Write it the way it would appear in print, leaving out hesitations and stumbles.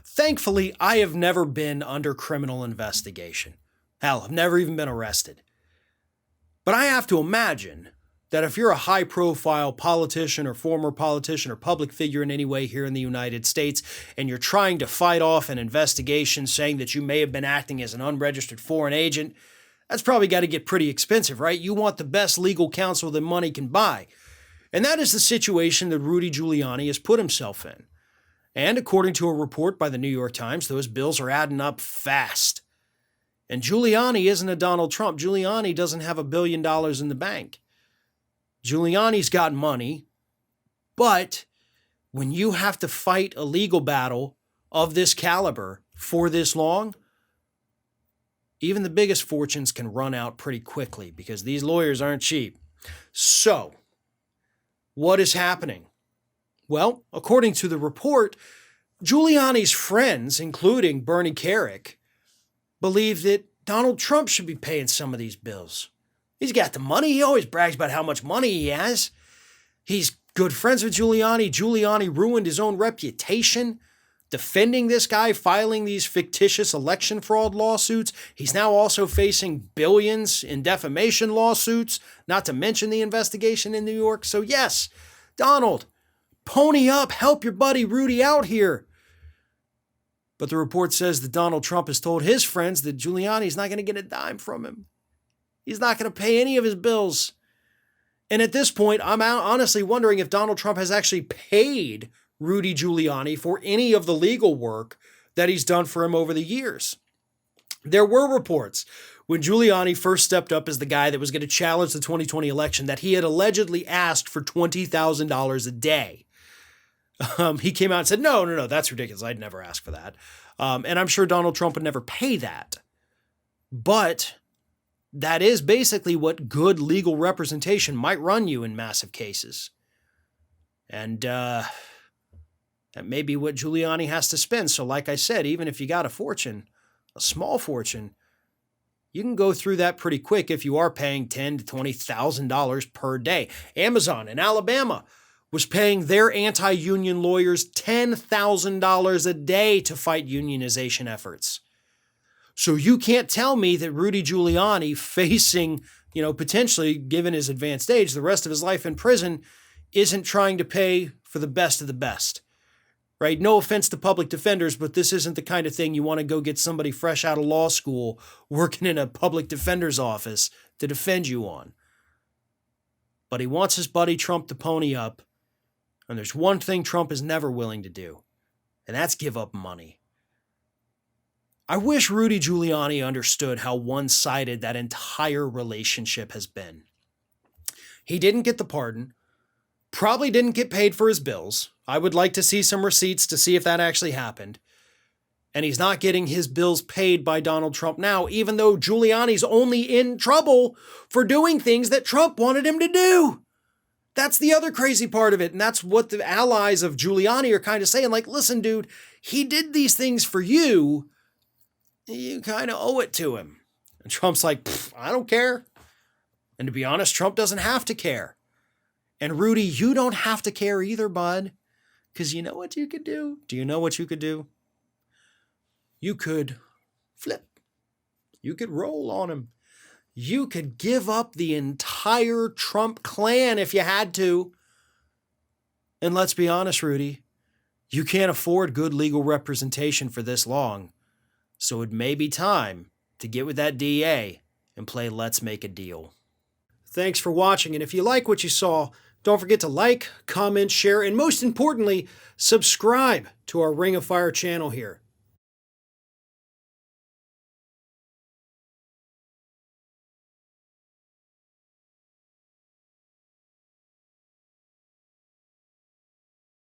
Thankfully, I have never been under criminal investigation. Hell, I've never even been arrested. But I have to imagine that if you're a high-profile politician or former politician or public figure in any way here in the United States, and you're trying to fight off an investigation saying that you may have been acting as an unregistered foreign agent, that's probably got to get pretty expensive, right? You want the best legal counsel that money can buy. And that is the situation that Rudy Giuliani has put himself in. And according to a report by the New York Times, those bills are adding up fast. And Giuliani isn't a Donald Trump. Giuliani doesn't have $1 billion in the bank. Giuliani's got money, but when you have to fight a legal battle of this caliber for this long, even the biggest fortunes can run out pretty quickly because these lawyers aren't cheap. So, what is happening? Well, according to the report, Giuliani's friends, including Bernie Kerik, believe that Donald Trump should be paying some of these bills. He's got the money. He always brags about how much money he has. He's good friends with Giuliani. Giuliani ruined his own reputation defending this guy, filing these fictitious election fraud lawsuits. He's now also facing billions in defamation lawsuits, not to mention the investigation in New York. So yes, Donald, pony up, help your buddy Rudy out here. But the report says that Donald Trump has told his friends that Giuliani's not going to get a dime from him. He's not going to pay any of his bills. And at this point, I'm honestly wondering if Donald Trump has actually paid Rudy Giuliani for any of the legal work that he's done for him over the years. There were reports when Giuliani first stepped up as the guy that was going to challenge the 2020 election that he had allegedly asked for $20,000 a day. He came out and said, no, that's ridiculous. I'd never ask for that. And I'm sure Donald Trump would never pay that. But that is basically what good legal representation might run you in massive cases. And that may be what Giuliani has to spend. So like I said, even if you got a fortune, a small fortune, you can go through that pretty quick if you are paying $10,000 to $20,000 per day. Amazon in Alabama was paying their anti-union lawyers $10,000 a day to fight unionization efforts. So you can't tell me that Rudy Giuliani, facing, potentially, given his advanced age, the rest of his life in prison, isn't trying to pay for the best of the best, right? No offense to public defenders, but this isn't the kind of thing you want to go get somebody fresh out of law school working in a public defender's office to defend you on. But he wants his buddy Trump to pony up. And there's one thing Trump is never willing to do, and that's give up money. I wish Rudy Giuliani understood how one-sided that entire relationship has been. He didn't get the pardon, probably didn't get paid for his bills. I would like to see some receipts to see if that actually happened. And he's not getting his bills paid by Donald Trump now, even though Giuliani's only in trouble for doing things that Trump wanted him to do. That's the other crazy part of it. And that's what the allies of Giuliani are kind of saying. Like, listen, dude, he did these things for you. You kind of owe it to him. And Trump's like, I don't care. And to be honest, Trump doesn't have to care. And Rudy, you don't have to care either, bud. Because you know what you could do? Do you know what you could do? You could flip. You could roll on him. You could give up the entire Trump clan if you had to. And let's be honest, Rudy, you can't afford good legal representation for this long. So it may be time to get with that DA and play Let's Make a Deal. Thanks for watching, and if you like what you saw, don't forget to like, comment, share, and most importantly, subscribe to our Ring of Fire channel here.